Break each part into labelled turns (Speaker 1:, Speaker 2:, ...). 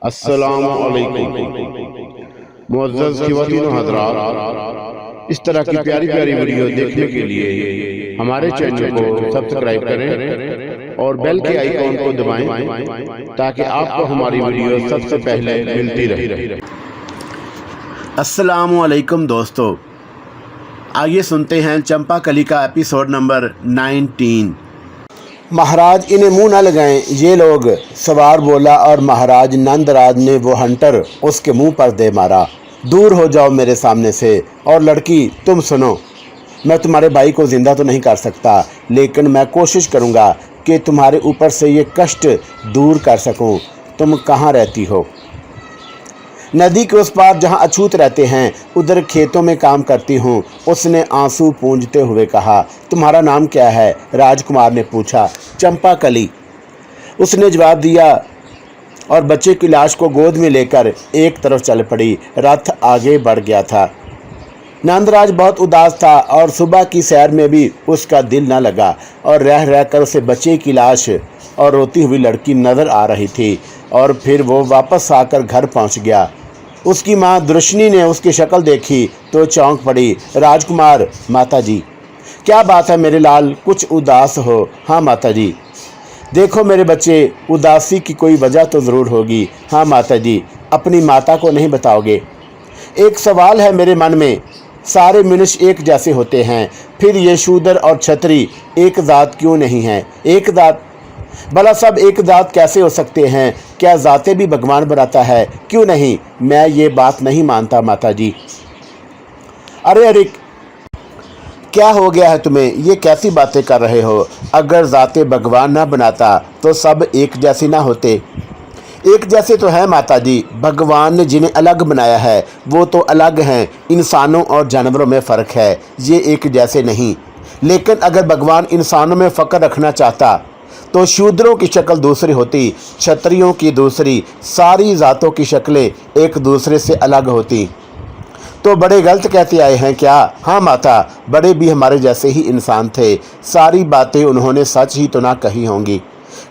Speaker 1: अस्सलामु अलैकुम मुअज़्ज़ज़ ख़वातीन व हज़रात, इस तरह की प्यारी प्यारी वीडियो देखने के लिए हमारे चैनल को सब्सक्राइब करें और बेल के आइकॉन को दबाएं ताकि आपको हमारी वीडियो सबसे पहले मिलती रहे।
Speaker 2: अस्सलामु अलैकुम दोस्तों, आइए सुनते हैं चंपाकली का एपिसोड नंबर 19। महाराज इन्हें मुंह न लगाएं, ये लोग, सवार बोला और महाराज नंदराज ने वो हंटर उसके मुंह पर दे मारा। दूर हो जाओ मेरे सामने से। और लड़की तुम सुनो, मैं तुम्हारे भाई को जिंदा तो नहीं कर सकता, लेकिन मैं कोशिश करूँगा कि तुम्हारे ऊपर से ये कष्ट दूर कर सकूँ। तुम कहाँ रहती हो? नदी के उस पार जहाँ अछूत रहते हैं, उधर खेतों में काम करती हूँ, उसने आंसू पूंजते हुए कहा। तुम्हारा नाम क्या है? राजकुमार ने पूछा। चंपाकली, उसने जवाब दिया और बच्चे की लाश को गोद में लेकर एक तरफ चल पड़ी। रथ आगे बढ़ गया था। नंदराज बहुत उदास था और सुबह की सैर में भी उसका दिल न लगा और रह रहकर उसे बच्चे की लाश और रोती हुई लड़की नजर आ रही थी। और फिर वो वापस आकर घर पहुंच गया। उसकी माँ दृष्णि ने उसकी शक्ल देखी तो चौंक पड़ी। राजकुमार, माताजी। क्या बात है मेरे लाल, कुछ उदास हो? हाँ माताजी। देखो मेरे बच्चे, उदासी की कोई वजह तो ज़रूर होगी। हाँ माताजी। अपनी माता को नहीं बताओगे? एक सवाल है मेरे मन में, सारे मनुष्य एक जैसे होते हैं, फिर ये शूद्र और छत्री एक जात क्यों नहीं हैं? एक जात? भला सब एक जात कैसे हो सकते हैं? क्या जातें भी भगवान बनाता है? क्यों नहीं? मैं ये बात नहीं मानता माताजी। अरे अरे, क्या हो गया है तुम्हें? ये कैसी बातें कर रहे हो? अगर जातें भगवान ना बनाता तो सब एक जैसे ना होते? एक जैसे तो है माताजी। भगवान ने जिन्हें अलग बनाया है वो तो अलग हैं। इंसानों और जानवरों में फ़र्क है, ये एक जैसे नहीं। लेकिन अगर भगवान इंसानों में फ़र्क रखना चाहता तो शूद्रों की शक्ल दूसरी होती, क्षत्रियों की दूसरी, सारी जातों की शक्लें एक दूसरे से अलग होती। तो बड़े गलत कहते आए हैं क्या? हाँ माता, बड़े भी हमारे जैसे ही इंसान थे। सारी बातें उन्होंने सच ही तो ना कही होंगी।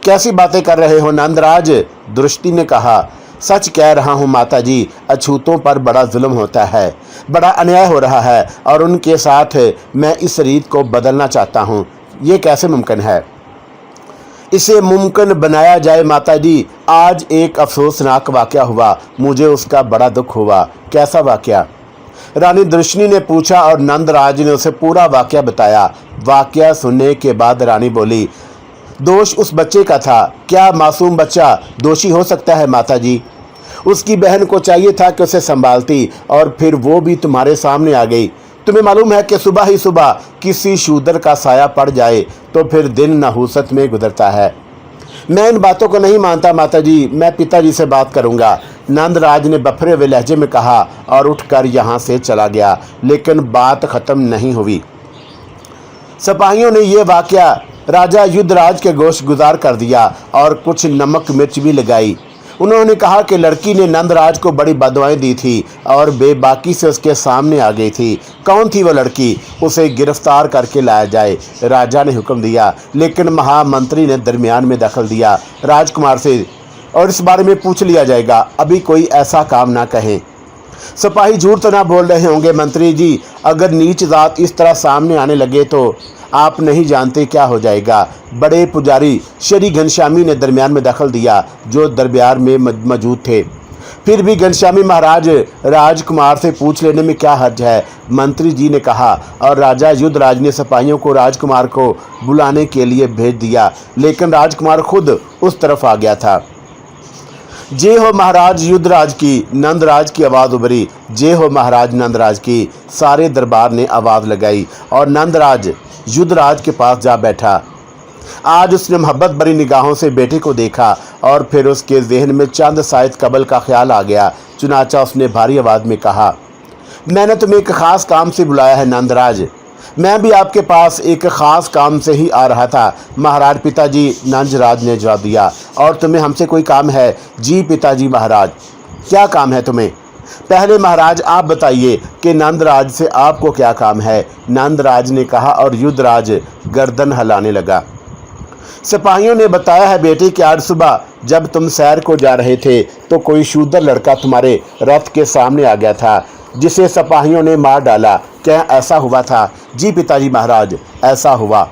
Speaker 2: कैसी बातें कर रहे हो नंदराज? दृष्टि ने कहा। सच कह रहा हूँ माताजी, अछूतों पर बड़ा जुल्म होता है, बड़ा अन्याय हो रहा है और उनके साथ मैं इस रीत को बदलना चाहता हूँ। ये कैसे मुमकिन है? इसे मुमकिन बनाया जाए माताजी। आज एक अफसोसनाक वाक़या हुआ, मुझे उसका बड़ा दुख हुआ। कैसा वाक़या? रानी दृष्णि ने पूछा और नंदराज ने उसे पूरा वाक़या बताया। वाक़या सुनने के बाद रानी बोली, दोष उस बच्चे का था। क्या मासूम बच्चा दोषी हो सकता है माताजी? उसकी बहन को चाहिए था कि उसे संभालती और फिर वो भी तुम्हारे सामने आ गई। तुम्हें मालूम है कि सुबह ही सुबह किसी शूद्र का साया पड़ जाए तो फिर दिन नहूसत में गुजरता है। मैं इन बातों को नहीं मानता माताजी, मैं पिताजी से बात करूंगा। नंदराज ने बफरे हुए लहजे में कहा और उठकर यहाँ से चला गया। लेकिन बात खत्म नहीं हुई। सिपाहियों ने यह वाक़या राजा युद्धराज के गोश गुजार कर दिया और कुछ नमक मिर्च भी लगाई। उन्होंने कहा कि लड़की ने नंदराज को बड़ी बददुआएं दी थी और बेबाकी से उसके सामने आ गई थी। कौन थी वो लड़की? उसे गिरफ्तार करके लाया जाए, राजा ने हुक्म दिया। लेकिन महामंत्री ने दरमियान में दखल दिया राजकुमार से, और इस बारे में पूछ लिया जाएगा, अभी कोई ऐसा काम ना कहें। सिपाही झूठ तो ना बोल रहे होंगे मंत्री जी? अगर नीच जात इस तरह सामने आने लगे तो आप नहीं जानते क्या हो जाएगा। बड़े पुजारी श्री घनश्यामी ने दरमियान में दखल दिया, जो दरबार में मौजूद थे। फिर भी घनश्यामी महाराज, राजकुमार से पूछ लेने में क्या हर्ज है? मंत्री जी ने कहा। और राजा युद्धराज ने सिपाहियों को राजकुमार को बुलाने के लिए भेज दिया, लेकिन राजकुमार खुद उस तरफ आ गया था। जय हो महाराज युद्धराज की, नंदराज की आवाज़ उभरी। जय हो महाराज नंदराज की। सारे दरबार ने आवाज़ लगाई और नंदराज युद्धराज के पास जा बैठा। आज उसने मोहब्बत भरी निगाहों से बेटे को देखा और फिर उसके जहन में चंद शायद कबल का ख्याल आ गया। चुनाचा उसने भारी आवाज़ में कहा, मैंने तुम्हें एक ख़ास काम से बुलाया है नंदराज। मैं भी आपके पास एक ख़ास काम से ही आ रहा था महाराज। पिताजी, नंदराज ने जवाब दिया। और तुम्हें हमसे कोई काम है? जी पिताजी महाराज। क्या काम है तुम्हें? पहले महाराज आप बताइए कि नंदराज से आपको क्या काम है? नंदराज ने कहा और युद्धराज गर्दन हिलाने लगा। सिपाहियों ने बताया है बेटे कि आज सुबह जब तुम सैर को जा रहे थे तो कोई शूदर लड़का तुम्हारे रथ के सामने आ गया था, जिसे सिपाहियों ने मार डाला। क्या ऐसा हुआ था? जी पिताजी महाराज, ऐसा हुआ।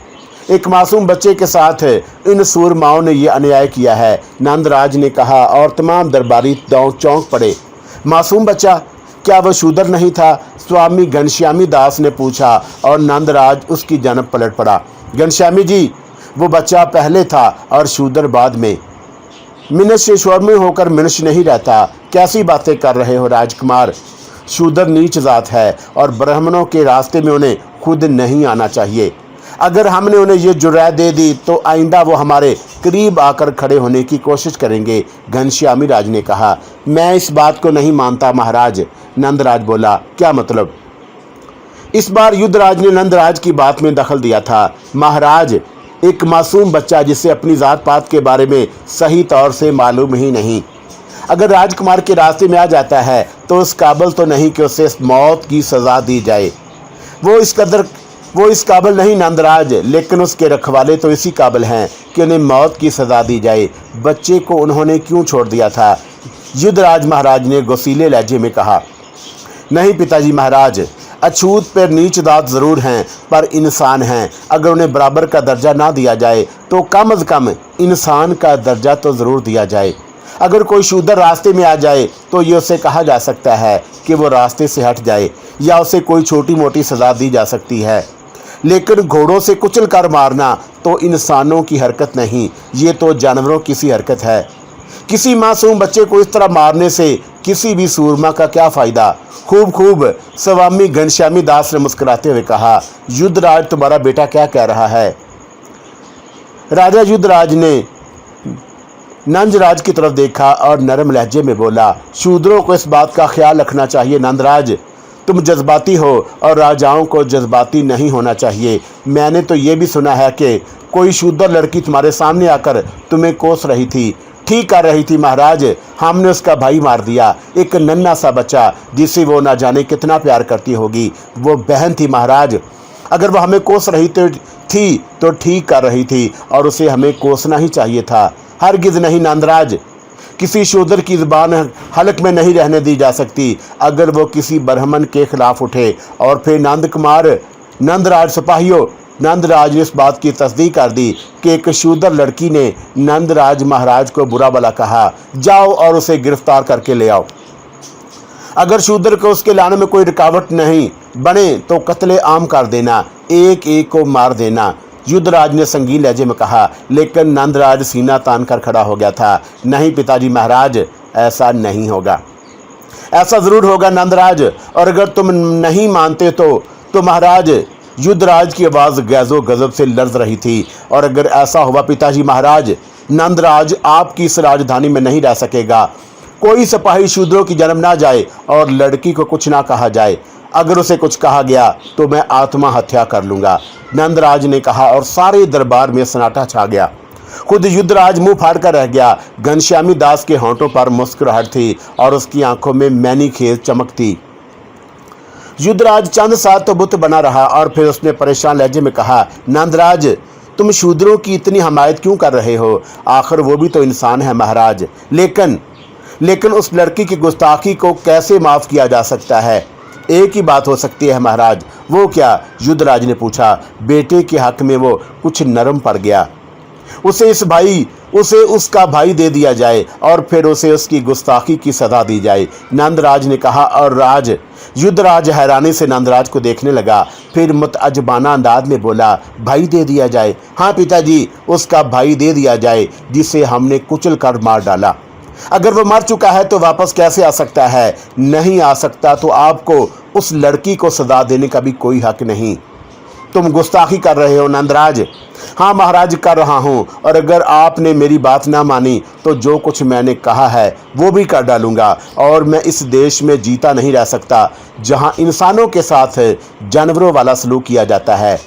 Speaker 2: एक मासूम बच्चे के साथ इन सूरमाओं ने यह अन्याय किया है, नंदराज ने कहा, और तमाम दरबारी चौंक पड़े। मासूम बच्चा? क्या वह शूदर नहीं था? स्वामी घनश्यामी दास ने पूछा और नंदराज उसकी जानब पलट पड़ा। घनश्यामी जी, वो बच्चा पहले था और शूदर बाद में। मनुष्य स्वर्मी होकर मनुष्य नहीं रहता। कैसी बातें कर रहे हो राजकुमार? शूदर नीच जात है और ब्राह्मणों के रास्ते में उन्हें खुद नहीं आना चाहिए। अगर हमने उन्हें ये जुर्रत दे दी तो आइंदा वो हमारे करीब आकर खड़े होने की कोशिश करेंगे, घनश्यामी राज ने कहा। मैं इस बात को नहीं मानता महाराज, नंदराज बोला। क्या मतलब? इस बार युद्धराज ने नंदराज की बात में दखल दिया था। महाराज, एक मासूम बच्चा जिसे अपनी जात पात के बारे में सही तौर से मालूम ही नहीं, अगर राजकुमार के रास्ते में आ जाता है तो उस काबिल तो नहीं कि उसे मौत की सज़ा दी जाए। वो इस काबिल नहीं नंदराज, लेकिन उसके रखवाले तो इसी काबिल हैं कि उन्हें मौत की सज़ा दी जाए। बच्चे को उन्होंने क्यों छोड़ दिया था? युद्धराज महाराज ने गोसीले लहजे में कहा। नहीं पिताजी महाराज, अछूत पर नीच दात ज़रूर हैं पर इंसान हैं। अगर उन्हें बराबर का दर्जा ना दिया जाए तो कम अज़ कम इंसान का दर्जा तो ज़रूर दिया जाए। अगर कोई शूदर रास्ते में आ जाए तो ये उसे कहा जा सकता है कि वो रास्ते से हट जाए, या उसे कोई छोटी मोटी सज़ा दी जा सकती है, लेकिन घोड़ों से कुचल कर मारना तो इंसानों की हरकत नहीं, ये तो जानवरों की सी हरकत है। किसी मासूम बच्चे को इस तरह मारने से किसी भी सूरमा का क्या फ़ायदा? खूब स्वामी घनश्यामी दास ने मुस्कुराते हुए कहा। युद्धराज, तुम्हारा बेटा क्या कह रहा है? राजा युद्धराज ने नंदराज की तरफ देखा और नरम लहजे में बोला, शूद्रों को इस बात का ख्याल रखना चाहिए नंदराज, तुम जज्बाती हो और राजाओं को जज्बाती नहीं होना चाहिए। मैंने तो ये भी सुना है कि कोई शूद्र लड़की तुम्हारे सामने आकर तुम्हें कोस रही थी। ठीक कर रही थी महाराज, हमने उसका भाई मार दिया, एक नन्हा सा बच्चा जिसे वो ना जाने कितना प्यार करती होगी। वो बहन थी महाराज। अगर वो हमें कोस रही थी तो ठीक कर रही थी और उसे हमें कोसना ही चाहिए था। हरगिज नहीं नंदराज, किसी शूद्र की ज़ुबान हलक में नहीं रहने दी जा सकती। अगर वो किसी ब्राह्मण के खिलाफ उठे और फिर नंदराज सिपाहियों, नंदराज ने इस बात की तस्दीक कर दी कि एक शूद्र लड़की ने नंदराज महाराज को बुरा भला कहा। जाओ और उसे गिरफ्तार करके ले आओ। अगर शूद्र को उसके लाने में कोई रुकावट नहीं बने तो कत्ले आम कर देना, एक एक को मार देना, युद्धराज ने संगीन लहजे में कहा। लेकिन नंदराज सीना तान कर खड़ा हो गया था। नहीं पिताजी महाराज, ऐसा नहीं होगा। ऐसा ज़रूर होगा नंदराज, और अगर तुम नहीं मानते तो महाराज, युद्धराज की आवाज़ गैज़ो गज़ब से लर्ज रही थी। और अगर ऐसा हुआ पिताजी महाराज, नंदराज आपकी इस राजधानी में नहीं रह सकेगा। कोई सिपाही शूद्रों की जन्म ना जाए और लड़की को कुछ ना कहा जाए। अगर उसे कुछ कहा गया तो मैं आत्महत्या कर लूँगा, नंदराज ने कहा, और सारे दरबार में सन्नाटा छा गया। खुद युद्धराज मुंह फाड़ कर रह गया। घनश्यामी दास के होंठों पर मुस्कुराहट थी और उसकी आंखों में मैनी खेल चमक थी। युद्धराज चंद साथ तो बुत बना रहा और फिर उसने परेशान लहजे में कहा, नंदराज, तुम शूद्रों की इतनी हमायत क्यों कर रहे हो? आखिर वो भी तो इंसान है महाराज। लेकिन उस लड़की की गुस्ताखी को कैसे माफ़ किया जा सकता है? एक ही बात हो सकती है महाराज। वो क्या? युद्धराज ने पूछा। बेटे के हक में वो कुछ नरम पड़ गया। उसे उसका भाई दे दिया जाए और फिर उसे उसकी गुस्ताखी की सज़ा दी जाए, नंदराज ने कहा। और युद्धराज हैरानी से नंदराज को देखने लगा, फिर मुतअज्जबाना अंदाज में बोला, भाई दे दिया जाए? हाँ पिताजी, उसका भाई दे दिया जाए जिसे हमने कुचल कर मार डाला। अगर वो मर चुका है तो वापस कैसे आ सकता है? नहीं आ सकता। तो आपको उस लड़की को सजा देने का भी कोई हक नहीं। तुम गुस्ताखी कर रहे हो नंदराज। हाँ महाराज, कर रहा हूँ, और अगर आपने मेरी बात ना मानी तो जो कुछ मैंने कहा है वो भी कर डालूंगा। और मैं इस देश में जीता नहीं रह सकता जहाँ इंसानों के साथ जानवरों वाला सलूक किया जाता है।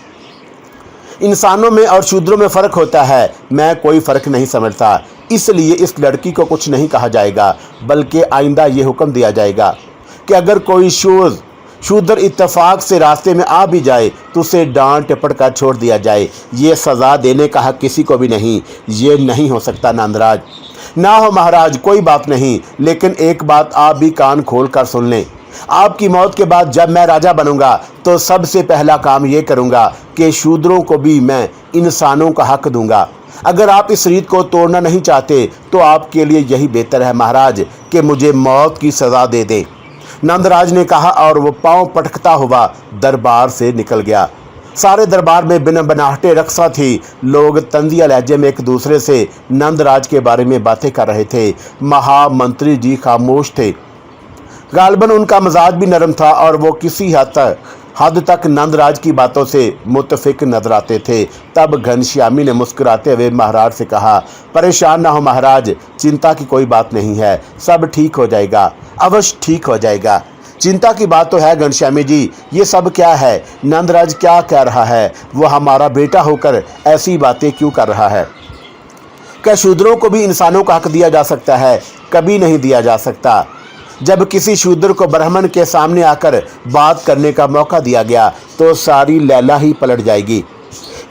Speaker 2: इंसानों में और शूद्रों में फ़र्क होता है। मैं कोई फ़र्क नहीं समझता, इसलिए इस लड़की को कुछ नहीं कहा जाएगा, बल्कि आइंदा ये हुक्म दिया जाएगा कि अगर कोई शूद्र इत्तेफाक से रास्ते में आ भी जाए तो उसे डांट टिपट कर छोड़ दिया जाए, ये सज़ा देने का हक किसी को भी नहीं। ये नहीं हो सकता नंदराज। ना हो महाराज, कोई बात नहीं, लेकिन एक बात आप भी कान खोल कर सुन लें। आपकी मौत के बाद जब मैं राजा बनूंगा तो सबसे पहला काम ये करूंगा कि शूद्रों को भी मैं इंसानों का हक दूंगा। अगर आप इस रीत को तोड़ना नहीं चाहते तो आपके लिए यही बेहतर है महाराज कि मुझे मौत की सज़ा दे दें। नंदराज ने कहा और वो पांव पटकता हुआ दरबार से निकल गया। सारे दरबार में बिना बनाहटे रक्सा थी। लोग तंजिया लहजे में एक दूसरे से नंदराज के बारे में बातें कर रहे थे। महामंत्री जी खामोश थे। गालबन उनका मिजाज भी नरम था और वो किसी हद तक नंदराज की बातों से मुतफिक नजर आते थे। तब घनश्यामी ने मुस्कुराते हुए महाराज से कहा, परेशान ना हो महाराज, चिंता की कोई बात नहीं है, सब ठीक हो जाएगा, अवश्य ठीक हो जाएगा। चिंता की बात तो है घनश्यामी जी, ये सब क्या है? नंदराज क्या कह रहा है? वो हमारा बेटा होकर ऐसी बातें क्यों कर रहा है? क्या शूद्रों को भी इंसानों का हक दिया जा सकता है? कभी नहीं दिया जा सकता। जब किसी शूद्र को ब्राह्मण के सामने आकर बात करने का मौका दिया गया तो सारी लैला ही पलट जाएगी।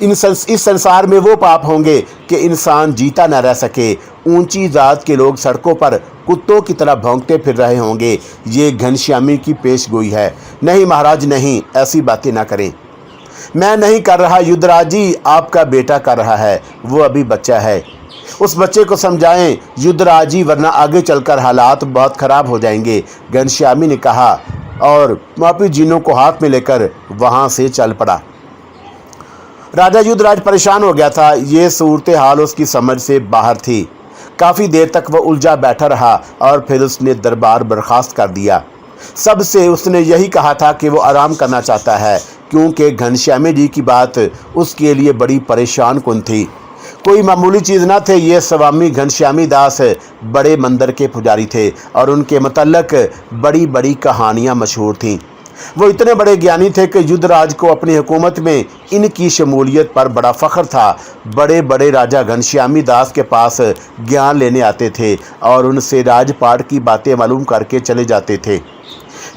Speaker 2: इस संसार में वो पाप होंगे कि इंसान जीता न रह सके। ऊंची जात के लोग सड़कों पर कुत्तों की तरह भौंकते फिर रहे होंगे। ये घनश्यामी की पेशगोई है। नहीं महाराज नहीं, ऐसी बातें ना करें। मैं नहीं कर रहा युद्धराज जी, आपका बेटा कर रहा है। वो अभी बच्चा है, उस बच्चे को समझाएं युद्धराज जी, वरना आगे चलकर हालात बहुत खराब हो जाएंगे। घनश्यामी ने कहा और मापी जीनों को हाथ में लेकर वहां से चल पड़ा। राजा युद्धराज परेशान हो गया था। ये सूरत हाल उसकी समझ से बाहर थी। काफ़ी देर तक वह उलझा बैठा रहा और फिर उसने दरबार बर्खास्त कर दिया। सबसे उसने यही कहा था कि वो आराम करना चाहता है, क्योंकि घनश्यामी जी की बात उसके लिए बड़ी परेशान कुन थी। कोई मामूली चीज़ ना थे। ये स्वामी घनश्यामी दास बड़े मंदिर के पुजारी थे और उनके मतलब बड़ी बड़ी कहानियाँ मशहूर थीं। वो इतने बड़े ज्ञानी थे कि युद्धराज को अपनी हुकूमत में इनकी शमूलियत पर बड़ा फ़ख्र था। बड़े बड़े राजा घनश्यामी दास के पास ज्ञान लेने आते थे और उनसे राजपाट की बातें मालूम करके चले जाते थे।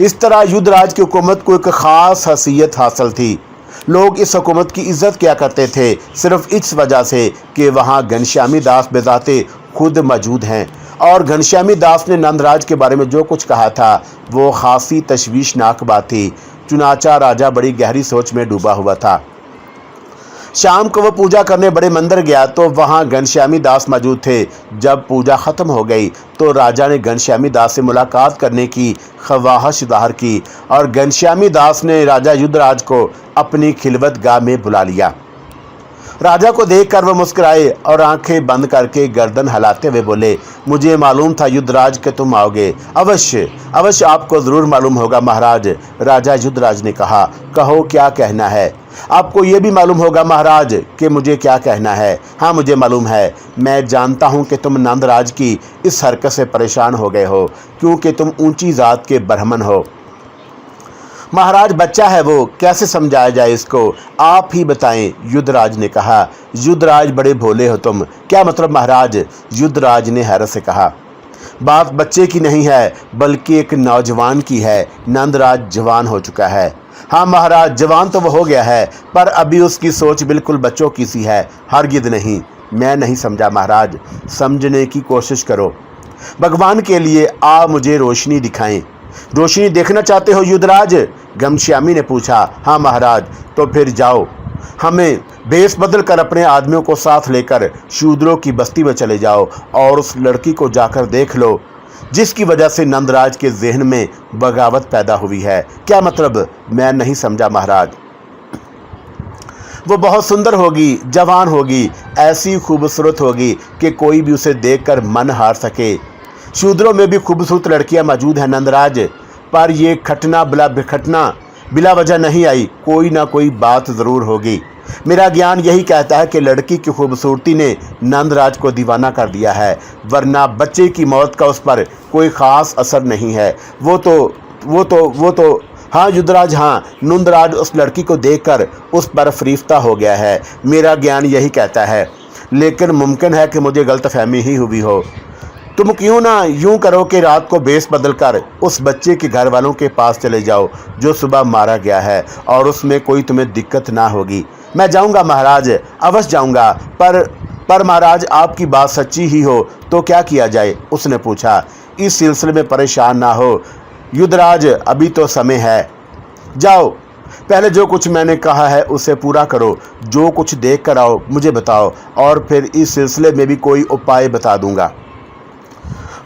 Speaker 2: इस तरह युद्धराज की हुकूमत को एक ख़ास हैसियत हासिल थी। लोग इस हुकूमत की इज्जत किया करते थे सिर्फ इस वजह से कि वहाँ घनश्यामी दास बेज़ाते खुद मौजूद हैं। और घनश्यामी दास ने नंदराज के बारे में जो कुछ कहा था वो खासी तशवीशनाक बात थी। चुनाचा राजा बड़ी गहरी सोच में डूबा हुआ था। शाम को वह पूजा करने बड़े मंदिर गया तो वहाँ घनश्यामी दास मौजूद थे। जब पूजा ख़त्म हो गई तो राजा ने घनश्यामी दास से मुलाकात करने की ख्वाहिश ज़ाहिर की और घनश्यामी दास ने राजा युद्धराज को अपनी खिलवत गाह में बुला लिया। राजा को देखकर वह मुस्कुराए और आंखें बंद करके गर्दन हिलाते हुए बोले, मुझे मालूम था युद्धराज कि तुम आओगे। अवश्य अवश्य आपको ज़रूर मालूम होगा महाराज। राजा युद्धराज ने कहा, कहो क्या कहना है। आपको ये भी मालूम होगा महाराज कि मुझे क्या कहना है। हाँ मुझे मालूम है। मैं जानता हूँ कि तुम नंदराज की इस हरकत से परेशान हो गए हो, क्योंकि तुम ऊंची जात के ब्राह्मण हो। महाराज बच्चा है वो, कैसे समझाया जाए इसको, आप ही बताएं। युद्धराज ने कहा। युद्धराज बड़े भोले हो तुम। क्या मतलब महाराज? युद्धराज ने हैरत से कहा। बात बच्चे की नहीं है बल्कि एक नौजवान की है। नंदराज जवान हो चुका है। हाँ महाराज, जवान तो वो हो गया है, पर अभी उसकी सोच बिल्कुल बच्चों की सी है। हरगिज़ नहीं। मैं नहीं समझा महाराज, समझने की कोशिश करो। भगवान के लिए आप मुझे रोशनी दिखाएं। रोशनी देखना चाहते हो युद्धराज? घनश्यामी ने पूछा। हाँ महाराज। तो फिर जाओ, हमें भेष बदल कर अपने आदमियों को साथ लेकर शूद्रों की बस्ती में चले जाओ और उस लड़की को जाकर देख लो जिसकी वजह से नंदराज के जहन में बगावत पैदा हुई है। क्या मतलब? मैं नहीं समझा महाराज। वो बहुत सुंदर होगी, जवान होगी, ऐसी खूबसूरत होगी कि कोई भी उसे देखकर मन हार सके। शूद्रों में भी खूबसूरत लड़कियां मौजूद हैं नंदराज, पर ये खटना बिला वजह नहीं आई। कोई ना कोई बात ज़रूर होगी। मेरा ज्ञान यही कहता है कि लड़की की खूबसूरती ने नंदराज को दीवाना कर दिया है, वरना बच्चे की मौत का उस पर कोई ख़ास असर नहीं है। वो तो हाँ युद्धराज, हाँ नंदराज उस लड़की को देखकर उस पर फरीफ्ता हो गया है। मेरा ज्ञान यही कहता है, लेकिन मुमकिन है कि मुझे गलतफहमी ही हुई हो। तुम क्यों ना यूं करो कि रात को भेष बदलकर उस बच्चे के घर वालों के पास चले जाओ जो सुबह मारा गया है, और उसमें कोई तुम्हें दिक्कत ना होगी। मैं जाऊंगा महाराज, अवश्य जाऊंगा, पर महाराज आपकी बात सच्ची ही हो तो क्या किया जाए? उसने पूछा। इस सिलसिले में परेशान ना हो युद्धराज, अभी तो समय है। जाओ, पहले जो कुछ मैंने कहा है उसे पूरा करो। जो कुछ देख कर आओ मुझे बताओ, और फिर इस सिलसिले में भी कोई उपाय बता दूंगा।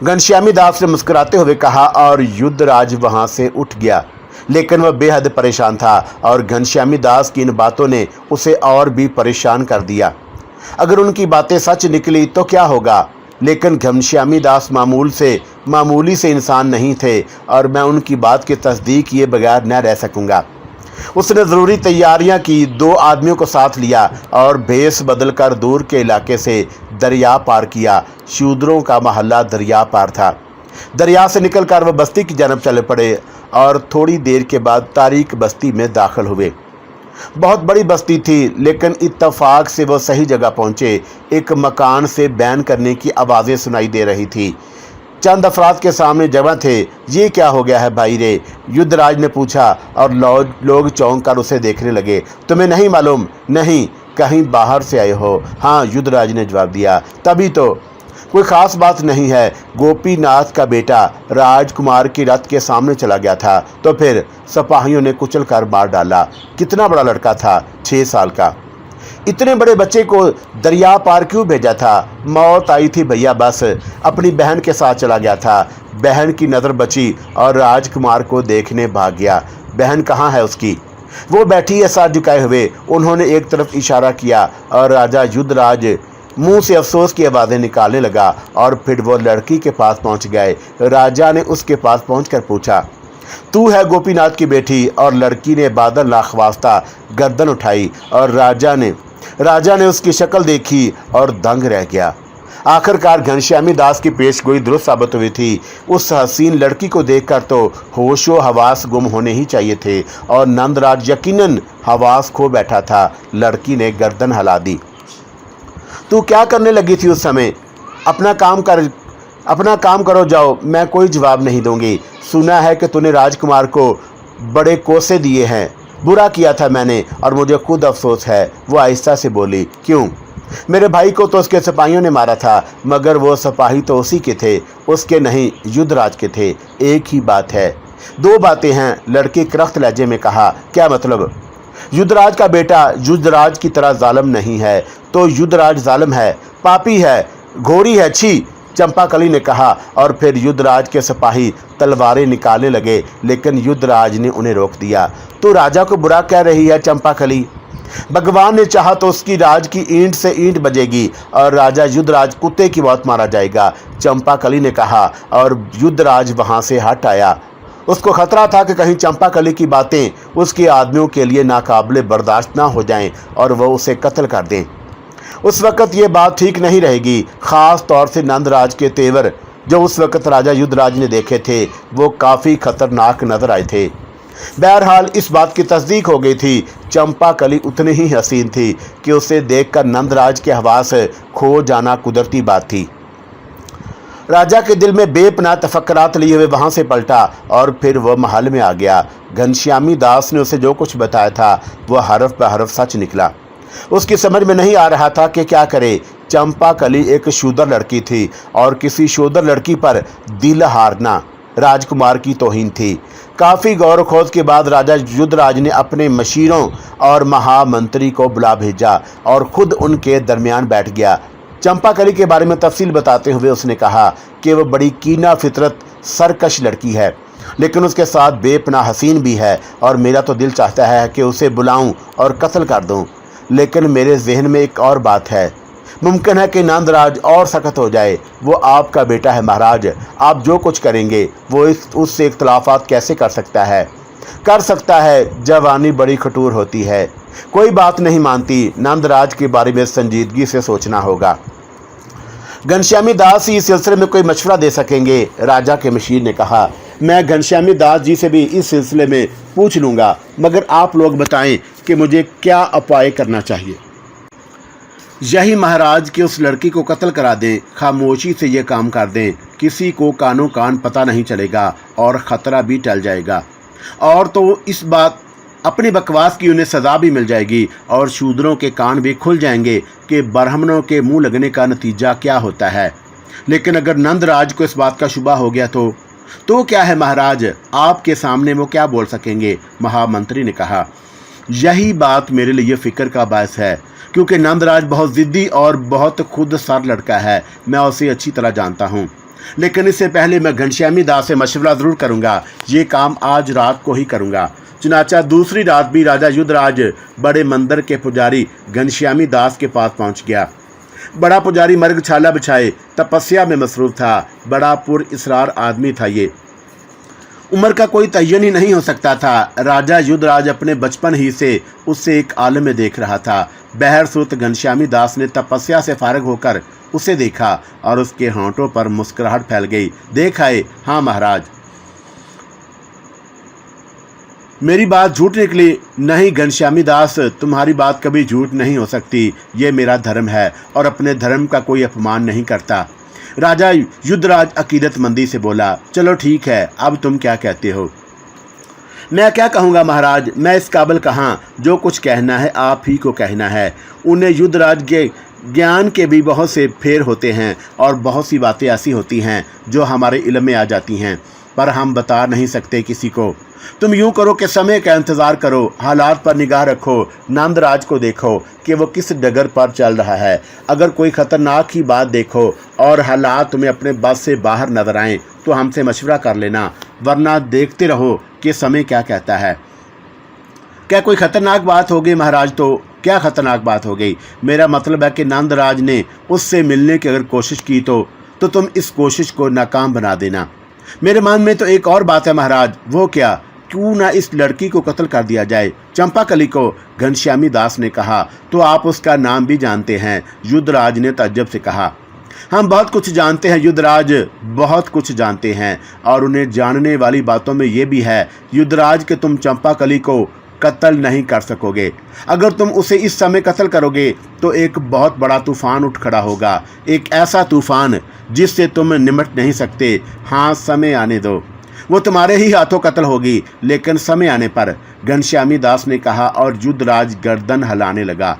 Speaker 2: घनश्यामी दास ने मुस्कुराते हुए कहा, और युद्धराज वहां से उठ गया। लेकिन वह बेहद परेशान था, और घनश्यामी दास की इन बातों ने उसे और भी परेशान कर दिया। अगर उनकी बातें सच निकली तो क्या होगा? लेकिन घनश्यामी दास मामूली से इंसान नहीं थे, और मैं उनकी बात की तस्दीक किए बगैर न रह सकूंगा। उसने ज़रूरी तैयारियां की, 2 आदमियों को साथ लिया और भेष बदलकर दूर के इलाके से दरिया पार किया। शूद्रों का मोहल्ला दरिया पार था। दरिया से निकलकर वह बस्ती की जानब चल पड़े, और थोड़ी देर के बाद तारीक बस्ती में दाखिल हुए। बहुत बड़ी बस्ती थी, लेकिन इत्तफाक से वह सही जगह पहुंचे। एक मकान से बैन करने की आवाज़ें सुनाई दे रही थी। चंद अफराद के सामने जगह थे। ये क्या हो गया है भाई रे? युद्धराज ने पूछा, और लोग चौंक कर उसे देखने लगे। तुम्हें नहीं मालूम? नहीं, कहीं बाहर से आए हो? हाँ, युद्धराज ने जवाब दिया। तभी तो कोई ख़ास बात नहीं है। गोपीनाथ का बेटा राजकुमार की रथ के सामने चला गया था, तो फिर सिपाहियों ने कुचल कर मार डाला। कितना बड़ा लड़का था, 6 साल का। इतने बड़े बच्चे को दरिया पार क्यों भेजा था? मौत आई थी भैया, बस। अपनी बहन के साथ चला गया था। बहन की नज़र बची और राजकुमार को देखने भाग गया। बहन कहाँ है उसकी? वो बैठी है साथ झुकाए हुए। उन्होंने एक तरफ इशारा किया, और राजा युद्धराज मुंह से अफसोस की आवाज़ें निकालने लगा। और फिर वो लड़की के पास पहुंच गए। राजा ने उसके पास पहुंचकर पूछा, तू है गोपीनाथ की बेटी? और लड़की ने बादल नाखवास्ता गर्दन उठाई, और राजा ने उसकी शक्ल देखी और दंग रह गया। आखिरकार घनश्यामी दास की पेशगोई दुरुस्त साबित हुई थी। उस हसीन लड़की को देखकर तो होशो हवास गुम होने ही चाहिए थे, और नंदराज यकीनन हवास खो बैठा था। लड़की ने गर्दन हिला दी। तू क्या करने लगी थी उस समय? अपना काम करो, जाओ। मैं कोई जवाब नहीं दूंगी। सुना है कि तूने राजकुमार को बड़े कोसे दिए हैं। बुरा किया था मैंने, और मुझे खुद अफसोस है। वो आहिस्ता से बोली। क्यों? मेरे भाई को तो उसके सिपाहियों ने मारा था, मगर वो सिपाही तो उसी के थे, उसके नहीं, युद्धराज के थे। एक ही बात है। 2 बातें हैं, लड़की करख्त लहजे में कहा। क्या मतलब? युद्धराज का बेटा युद्धराज की तरह जालिम नहीं है, तो युद्धराज जालिम है, पापी है, घोरी है, छी, चंपाकली ने कहा। और फिर युद्धराज के सिपाही तलवारें निकालने लगे, लेकिन युद्धराज ने उन्हें रोक दिया। तो राजा को बुरा कह रही है चंपाकली? भगवान ने चाहा तो उसकी राज की ईंट से ईंट बजेगी, और राजा युद्धराज कुत्ते की मौत मारा जाएगा, चंपाकली ने कहा। और युद्धराज वहां से हट आया। उसको खतरा था कि कहीं चंपाकली की बातें उसके आदमियों के लिए नाकाबिले बर्दाश्त ना हो जाएं, और वह उसे कत्ल कर दें। उस वक़्त ये बात ठीक नहीं रहेगी। ख़ास तौर से नंदराज के तेवर जो उस वक़्त राजा युद्धराज ने देखे थे, वो काफ़ी खतरनाक नजर आए थे। बहरहाल इस बात की तस्दीक हो गई थी। चंपाकली उतनी ही हसीन थी कि उसे देखकर नंदराज के हवास खो जाना कुदरती बात थी। राजा के दिल में बेपनाह तफक्कुरात लिए हुए वहाँ से पलटा, और फिर वह महल में आ गया। घनश्यामी दास ने उसे जो कुछ बताया था वह हरफ ब हरफ सच निकला। उसकी समझ में नहीं आ रहा था कि क्या करे। चंपाकली एक शूदर लड़की थी, और किसी शूदर लड़की पर दिल हारना राजकुमार की तौहीन थी। काफ़ी गौर खोज के बाद राजा युद्धराज ने अपने मशीरों और महामंत्री को बुला भेजा, और खुद उनके दरमियान बैठ गया। चंपाकली के बारे में तफसील बताते हुए उसने कहा कि वह बड़ी कीना फितरत सरकश लड़की है, लेकिन उसके साथ बेपनाह हसीन भी है, और मेरा तो दिल चाहता है कि उसे बुलाऊं और कत्ल कर दूं। लेकिन मेरे जहन में एक और बात है। मुमकिन है कि नंदराज और सख्त हो जाए। वो आपका बेटा है महाराज, आप जो कुछ करेंगे वो उससे इख्तलाफात कैसे कर सकता है? कर सकता है, जवानी बड़ी खटूर होती है, कोई बात नहीं मानती। नंदराज के बारे में संजीदगी से सोचना होगा। घनश्यामी दास ही इस सिलसिले में कोई मशवरा दे सकेंगे, राजा के मशीर ने कहा। मैं घनश्यामी दास जी से भी इस सिलसिले में पूछ लूँगा, मगर आप लोग बताएं कि मुझे क्या उपाय करना चाहिए। यही महाराज के उस लड़की को कत्ल करा दें, खामोशी से ये काम कर दें, किसी को कानों कान पता नहीं चलेगा और ख़तरा भी टल जाएगा। और तो इस बात अपनी बकवास की उन्हें सज़ा भी मिल जाएगी और शूद्रों के कान भी खुल जाएंगे कि ब्राह्मणों के मुंह लगने का नतीजा क्या होता है। लेकिन अगर नंदराज को इस बात का शुबा हो गया तो क्या है महाराज, आपके सामने वो क्या बोल सकेंगे? महामंत्री ने कहा, यही बात मेरे लिए फ़िक्र का बायस है, क्योंकि नंदराज बहुत ज़िद्दी और बहुत खुद सर लड़का है। मैं उसे अच्छी तरह जानता हूँ। लेकिन इससे पहले मैं घनश्यामी दास से मशवरा ज़रूर करूँगा। ये काम आज रात को ही करूँगा। चुनाचा दूसरी रात भी राजा युद्धराज बड़े मंदिर के पुजारी घनश्यामी दास के पास पहुँच गया। बड़ा पुजारी मर्गछाला बिछाए तपस्या में मसरूफ था। बड़ा पुरइसरार आदमी था। ये उम्र का कोई तयन ही नहीं हो सकता था। राजा युद्धराज अपने बचपन ही से उससे एक आलम में देख रहा था। बहरसूरत घनश्यामी दास ने तपस्या से फारग होकर उसे देखा और उसके होंठों पर मुस्कुराहट फैल गई। देख आए? हाँ महाराज। मेरी बात झूठ निकली? नहीं घनश्यामी दास, तुम्हारी बात कभी झूठ नहीं हो सकती। ये मेरा धर्म है और अपने धर्म का कोई अपमान नहीं करता। राजा युद्धराज अकीदतमंदी से बोला। चलो ठीक है, अब तुम क्या कहते हो? मैं क्या कहूँगा महाराज, मैं इस काबिल कहाँ। जो कुछ कहना है आप ही को कहना है। उन्हें युद्धराज के ज्ञान के भी बहुत से फेर होते हैं और बहुत सी बातें ऐसी होती हैं जो हमारे इल्म में आ जाती हैं, पर हम बता नहीं सकते किसी को। तुम यूं करो कि समय का इंतज़ार करो, हालात पर निगाह रखो, नंदराज को देखो कि वो किस डगर पर चल रहा है। अगर कोई ख़तरनाक ही बात देखो और हालात तुम्हें अपने बस से बाहर नजर आएँ तो हमसे मशवरा कर लेना, वरना देखते रहो कि समय क्या कहता है। क्या कोई ख़तरनाक बात हो गई महाराज? तो क्या ख़तरनाक बात हो गई? मेरा मतलब है कि नंदराज ने उससे मिलने की अगर कोशिश की तो तुम इस कोशिश को नाकाम बना देना। मेरे मन में तो एक और बात है महाराज। वो क्या? क्यों ना इस लड़की को कत्ल कर दिया जाए, चंपाकली को? घनश्यामी दास ने कहा। तो आप उसका नाम भी जानते हैं? युद्धराज ने तज्जब से कहा। हम बहुत कुछ जानते हैं युद्धराज, बहुत कुछ जानते हैं। और उन्हें जानने वाली बातों में ये भी है युद्धराज कि तुम चंपाकली को कत्ल नहीं कर सकोगे। अगर तुम उसे इस समय कत्ल करोगे तो एक बहुत बड़ा तूफान उठ खड़ा होगा, एक ऐसा तूफान जिससे तुम निमट नहीं सकते। हाँ, समय आने दो, वो तुम्हारे ही हाथों कत्ल होगी, लेकिन समय आने पर, घनश्यामी दास ने कहा और युद्धराज गर्दन हिलाने लगा।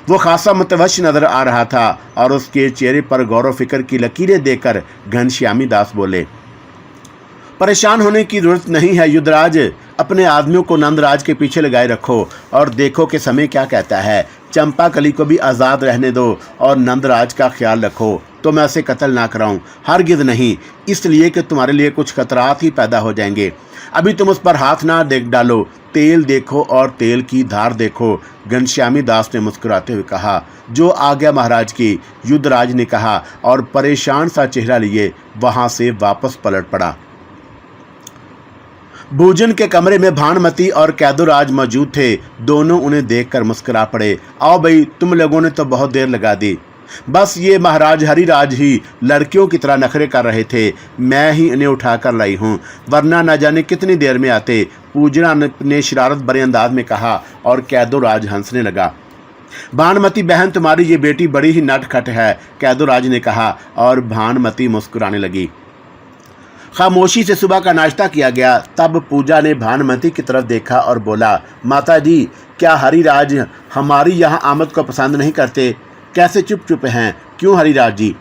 Speaker 2: वो खासा मुतवश नजर आ रहा था और उसके चेहरे पर गौर फिक्र की लकीरें देखकर घनश्यामी दास बोले, परेशान होने की जरूरत नहीं है युद्धराज। अपने आदमियों को नंदराज के पीछे लगाए रखो और देखो कि समय क्या कहता है। चंपाकली को भी आज़ाद रहने दो और नंदराज का ख्याल रखो तो मैं उसे कत्ल ना कराऊं। हरगिज़ नहीं, इसलिए कि तुम्हारे लिए कुछ खतरात ही पैदा हो जाएंगे। अभी तुम उस पर हाथ ना डालो। तेल देखो और तेल की धार देखो। घनश्यामी दास ने मुस्कुराते हुए कहा। जो आज्ञा महाराज की, युद्धराज ने कहा और परेशान सा चेहरा लिए वहां से वापस पलट पड़ा। भोजन के कमरे में भानुमति और कैदुराज मौजूद थे। दोनों उन्हें देखकर मुस्कुरा पड़े। आओ भाई, तुम लोगों ने तो बहुत देर लगा दी। बस ये महाराज हरिराज ही लड़कियों की तरह नखरे कर रहे थे। मैं ही इन्हें उठा कर लाई हूँ, वरना न जाने कितनी देर में आते। पूजना ने शरारत भरे अंदाज में कहा और कैदुराज हंसने लगा। भानुमति बहन, तुम्हारी ये बेटी बड़ी ही नटखट है, कैदुराज ने कहा और भानुमति मुस्कुराने लगी। खामोशी से सुबह का नाश्ता किया गया। तब पूजा ने भानुमति की तरफ देखा और बोला, माता जी, क्या हरिराज हमारी यहाँ आमद को पसंद नहीं करते? कैसे चुप चुप हैं? क्यों हरिराज जी?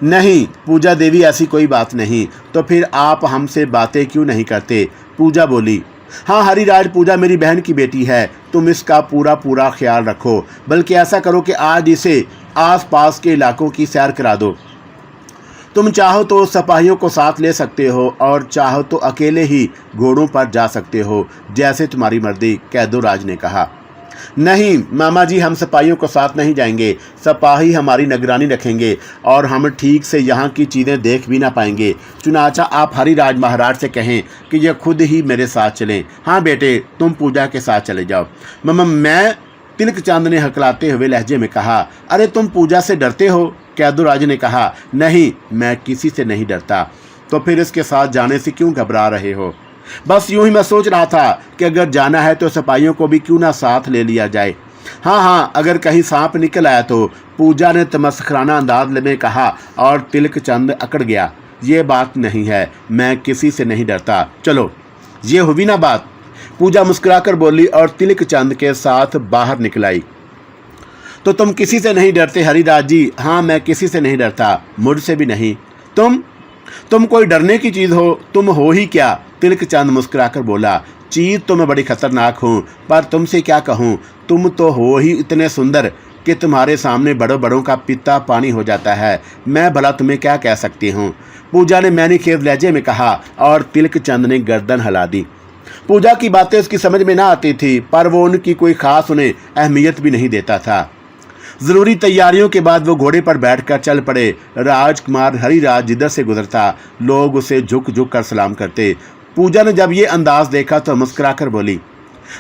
Speaker 2: नहीं पूजा देवी, ऐसी कोई बात नहीं। तो फिर आप हमसे बातें क्यों नहीं करते? पूजा बोली। हाँ हरिराज, पूजा मेरी बहन की बेटी है। तुम इसका पूरा पूरा ख्याल रखो। बल्कि ऐसा करो कि आज इसे आसपास के इलाकों की सैर करा दो। तुम चाहो तो सिपाहियों को साथ ले सकते हो और चाहो तो अकेले ही घोड़ों पर जा सकते हो, जैसे तुम्हारी मर्जी, कैदुराज ने कहा। नहीं मामा जी, हम सिपाहियों को साथ नहीं जाएंगे। सिपाही हमारी निगरानी रखेंगे और हम ठीक से यहाँ की चीज़ें देख भी ना पाएंगे। चुनाचा आप हरिराज महाराज से कहें कि ये खुद ही मेरे साथ चलें। हाँ बेटे, तुम पूजा के साथ चले जाओ। मामा, मैं, तिलक चंद ने हकलाते हुए लहजे में कहा। अरे तुम पूजा से डरते हो? कैदुराज ने कहा। नहीं, मैं किसी से नहीं डरता। तो फिर इसके साथ जाने से क्यों घबरा रहे हो? बस यूं ही मैं सोच रहा था कि अगर जाना है तो सिपाहियों को भी क्यों ना साथ ले लिया जाए। हाँ हाँ, अगर कहीं सांप निकल आया तो, पूजा ने तमस्खराना अंदाज में कहा और तिलक चंद अकड़ गया। ये बात नहीं है, मैं किसी से नहीं डरता। चलो, ये हुई ना बात। पूजा मुस्कुराकर बोली और तिलक चंद के साथ बाहर निकल आई। तो तुम किसी से नहीं डरते हरिराज जी? हाँ, मैं किसी से नहीं डरता, मुझसे भी नहीं। तुम कोई डरने की चीज़ हो? तुम हो ही क्या? तिलक चंद मुस्कुराकर बोला। चीज़ तो मैं बड़ी खतरनाक हूँ, पर तुमसे क्या कहूँ, तुम तो हो ही इतने सुंदर कि तुम्हारे सामने बड़ों बड़ों का पिता पानी हो जाता है। मैं भला तुम्हें क्या कह सकती हूँ? पूजा ने मैनीखेज लहजे में कहा और तिलक चंद ने गर्दन हिला दी। पूजा की बातें उसकी समझ में ना आती थी, पर वो उनकी कोई खास उन्हें अहमियत भी नहीं देता था। ज़रूरी तैयारियों के बाद वो घोड़े पर बैठकर चल पड़े। राजकुमार हरिराज जिधर से गुजरता, लोग उसे झुक झुक कर सलाम करते। पूजा ने जब ये अंदाज देखा तो मुस्कुराकर बोली,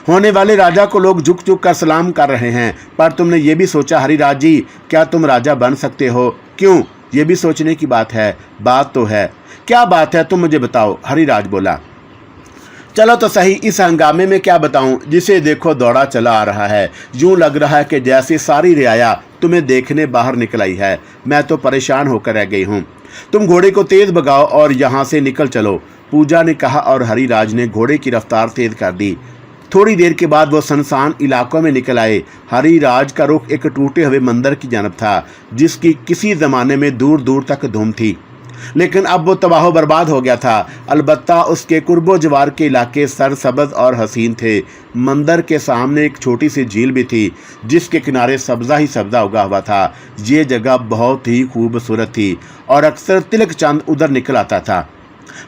Speaker 2: होने वाले राजा को लोग झुक झुक कर सलाम कर रहे हैं, पर तुमने ये भी सोचा हरिराज जी, क्या तुम राजा बन सकते हो? क्यों? ये भी सोचने की बात है। बात तो है। क्या बात है, तुम मुझे बताओ, हरिराज बोला। चलो तो सही, इस हंगामे में क्या बताऊं, जिसे देखो दौड़ा चला आ रहा है। यूं लग रहा है कि जैसे सारी रियाया तुम्हें देखने बाहर निकल आई है। मैं तो परेशान होकर रह गई हूं। तुम घोड़े को तेज भगाओ और यहाँ से निकल चलो, पूजा ने कहा और हरिराज ने घोड़े की रफ्तार तेज कर दी। थोड़ी देर के बाद वो सुनसान इलाकों में निकल आए। हरिराज का रुख एक टूटे हुए मंदिर की जानब था, जिसकी किसी ज़माने में दूर दूर तक धूम थी, लेकिन अब वो तबाह बर्बाद हो गया था। अलबत्ता उसके कुर्बो जवार के इलाके सरसब्ज़ और हसीन थे। मंदिर के सामने एक छोटी सी झील भी थी, जिसके किनारे सब्ज़ा ही सब्ज़ा उगा हुआ था। ये जगह बहुत ही खूबसूरत थी और अक्सर तिलक चंद उधर निकल आता था।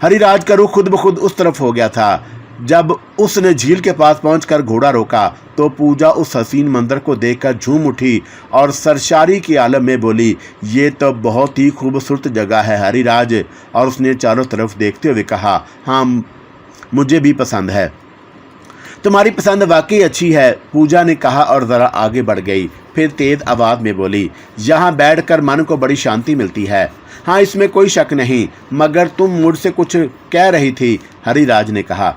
Speaker 2: हरिराज का रुख खुद ब खुद उस तरफ हो गया था। जब उसने झील के पास पहुंचकर घोड़ा रोका तो पूजा उस हसीन मंदिर को देखकर झूम उठी और सरशारी की आलम में बोली, ये तो बहुत ही खूबसूरत जगह है हरिराज। और उसने चारों तरफ देखते हुए कहा, हाँ, मुझे भी पसंद है। तुम्हारी पसंद वाकई अच्छी है, पूजा ने कहा और ज़रा आगे बढ़ गई। फिर तेज़ आवाज़ में बोली, यहाँ बैठकर मन को बड़ी शांति मिलती है। हाँ, इसमें कोई शक नहीं, मगर तुम मुझसे कुछ कह रही थी, हरिराज ने कहा।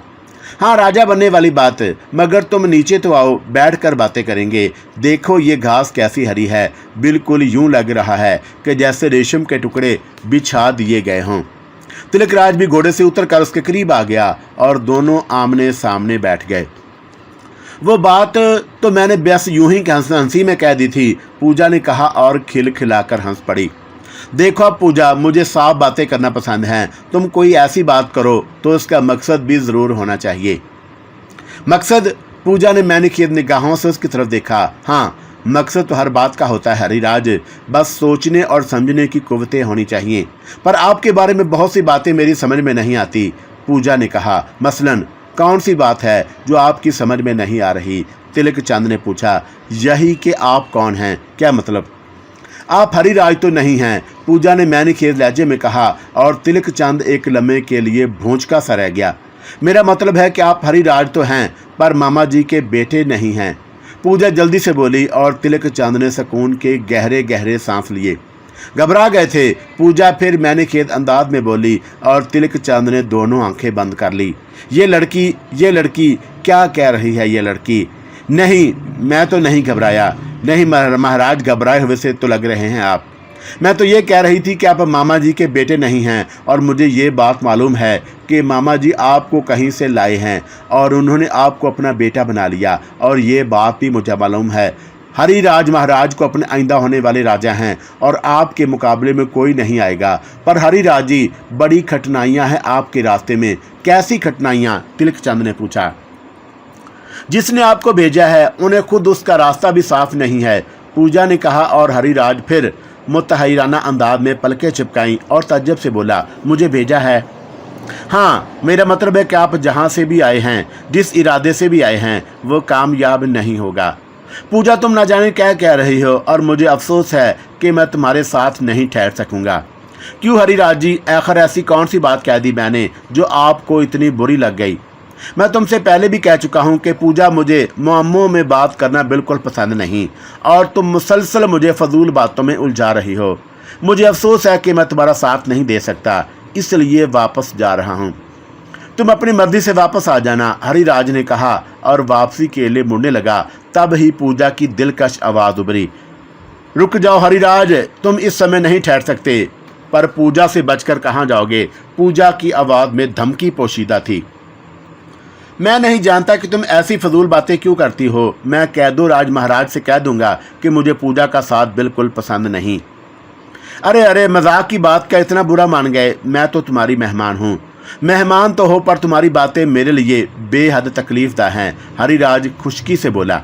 Speaker 2: हाँ, राजा बनने वाली बात, मगर तुम नीचे तो आओ, बैठकर बातें करेंगे। देखो ये घास कैसी हरी है, बिल्कुल यूं लग रहा है कि जैसे रेशम के टुकड़े बिछा दिए गए हों। तिलकराज भी घोड़े से उतरकर उसके करीब आ गया और दोनों आमने सामने बैठ गए। वो बात तो मैंने बस यूं ही हंसी में कह दी थी, पूजा ने कहा और खिलखिलाकर हंस पड़ी। देखो पूजा, मुझे साफ बातें करना पसंद है। तुम कोई ऐसी बात करो तो उसका मकसद भी ज़रूर होना चाहिए। मकसद? पूजा ने मैनीखेज निगाहों से उसकी तरफ देखा। हाँ, मकसद तो हर बात का होता है हरिराज, बस सोचने और समझने की कुव्वतें होनी चाहिए। पर आपके बारे में बहुत सी बातें मेरी समझ में नहीं आती, पूजा ने कहा। मसलन कौन सी बात है जो आपकी समझ में नहीं आ रही? तिलक चंद ने पूछा। यही कि आप कौन हैं? क्या मतलब? आप हरिराज तो नहीं हैं, पूजा ने मैनीखेज लहजे में कहा और तिलक चंद एक लम्हे के लिए भूंचका सा रह गया। मेरा मतलब है कि आप हरिराज तो हैं, पर मामा जी के बेटे नहीं हैं, पूजा जल्दी से बोली और तिलक चंद ने सुकून के गहरे गहरे सांस लिए। घबरा गए थे, पूजा फिर मैनीखेज अंदाज में बोली और तिलक चंद ने दोनों आंखें बंद कर ली। ये लड़की क्या कह रही है? ये लड़की? नहीं, मैं तो नहीं घबराया। नहीं महाराज, घबराए हुए से तो लग रहे हैं आप। मैं तो ये कह रही थी कि आप मामा जी के बेटे नहीं हैं, और मुझे ये बात मालूम है कि मामा जी आपको कहीं से लाए हैं और उन्होंने आपको अपना बेटा बना लिया। और ये बात भी मुझे मालूम है, हरिराज महाराज को अपने आइंदा होने वाले राजा हैं और आपके मुकाबले में कोई नहीं आएगा। पर हरिराज जी, बड़ी कठिनाइयाँ हैं आपके रास्ते में। कैसी कठिनाइयाँ? तिलक चंद ने पूछा। जिसने आपको भेजा है उन्हें खुद उसका रास्ता भी साफ नहीं है, पूजा ने कहा और हरिराज फिर मुतहैराना अंदाज में पलकें चिपकाईं और तज्जब से बोला, मुझे भेजा है? हाँ, मेरा मतलब है कि आप जहाँ से भी आए हैं, जिस इरादे से भी आए हैं, वो कामयाब नहीं होगा। पूजा, तुम ना जाने क्या कह रही हो और मुझे अफसोस है कि मैं तुम्हारे साथ नहीं ठहर सकूँगा। क्यों हरिराज जी, आखिर ऐसी कौन सी बात कह दी मैंने जो आपको इतनी बुरी लग गई? मैं तुमसे पहले भी कह चुका हूँ कि पूजा, मुझे मुअम्मों में बात करना बिल्कुल पसंद नहीं और तुम मुसलसल मुझे फजूल बातों में उलझा रही हो। मुझे अफसोस है कि मैं तुम्हारा साथ नहीं दे सकता, इसलिए वापस जा रहा हूँ। तुम अपनी मर्जी से वापस आ जाना, हरिराज ने कहा और वापसी के लिए मुड़ने लगा। तब ही पूजा की दिलकश आवाज़ उभरी, रुक जाओ हरिराज, तुम इस समय नहीं ठहर सकते। पर पूजा से बचकर कहाँ जाओगे? पूजा की आवाज़ में धमकी पोशीदा थी। मैं नहीं जानता कि तुम ऐसी फजूल बातें क्यों करती हो। मैं कैदोराज महाराज से कह दूंगा कि मुझे पूजा का साथ बिल्कुल पसंद नहीं। अरे अरे, मजाक की बात का इतना बुरा मान गए? मैं तो तुम्हारी मेहमान हूँ। मेहमान तो हो, पर तुम्हारी बातें मेरे लिए बेहद तकलीफदा हैं, हरिराज खुशकी से बोला।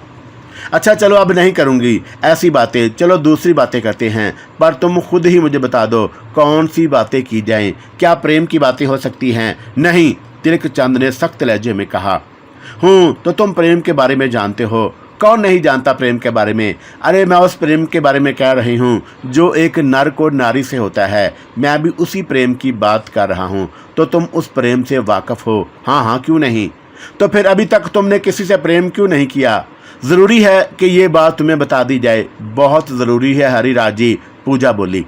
Speaker 2: अच्छा चलो, अब नहीं करूँगी ऐसी बातें, चलो दूसरी बातें करते हैं। पर तुम खुद ही मुझे बता दो कौन सी बातें की जाएं? क्या प्रेम की बातें हो सकती हैं? नहीं, तिलक चंद ने सख्त लहजे में कहा। तो तुम प्रेम के बारे में जानते हो। कौन नहीं जानता प्रेम के बारे में? अरे मैं उस प्रेम के बारे में कह रही हूँ जो एक नर को नारी से होता है। मैं भी उसी प्रेम की बात कर रहा हूँ। तो तुम उस प्रेम से वाकिफ़ हो? हाँ हाँ, क्यों नहीं। तो फिर अभी तक तुमने किसी से प्रेम क्यों नहीं किया? ज़रूरी है कि ये बात तुम्हें बता दी जाए। बहुत ज़रूरी है हरिराज जी, पूजा बोली।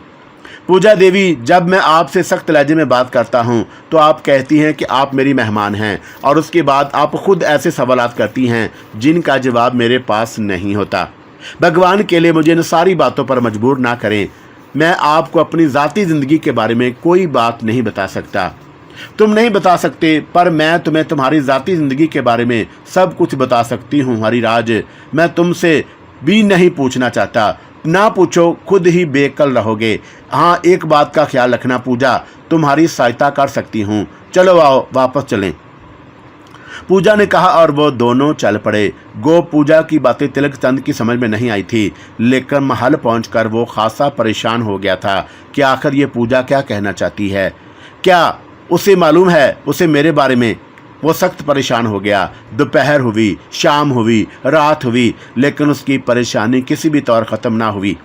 Speaker 2: पूजा देवी, जब मैं आपसे सख्त लहजे में बात करता हूँ तो आप कहती हैं कि आप मेरी मेहमान हैं, और उसके बाद आप खुद ऐसे सवालात करती हैं जिनका जवाब मेरे पास नहीं होता। भगवान के लिए मुझे इन सारी बातों पर मजबूर ना करें। मैं आपको अपनी ज़ाती ज़िंदगी के बारे में कोई बात नहीं बता सकता। तुम नहीं बता सकते, पर मैं तुम्हें तुम्हारी ज़ाती ज़िंदगी के बारे में सब कुछ बता सकती हूँ हरिराज। मैं तुमसे भी नहीं पूछना चाहता। ना पूछो, खुद ही बेकल रहोगे। हाँ, एक बात का ख्याल रखना पूजा, तुम्हारी सहायता कर सकती हूँ। चलो आओ, वापस चलें, पूजा ने कहा और वो दोनों चल पड़े। पूजा की बातें तिलक चंद की समझ में नहीं आई थी, लेकिन महल पहुंचकर वो खासा परेशान हो गया था कि आखिर ये पूजा क्या कहना चाहती है। क्या उसे मालूम है उसे मेरे बारे में? वो सख्त परेशान हो गया। दोपहर हुई, शाम हुई, रात हुई, लेकिन उसकी परेशानी किसी भी तौर ख़त्म ना हुई।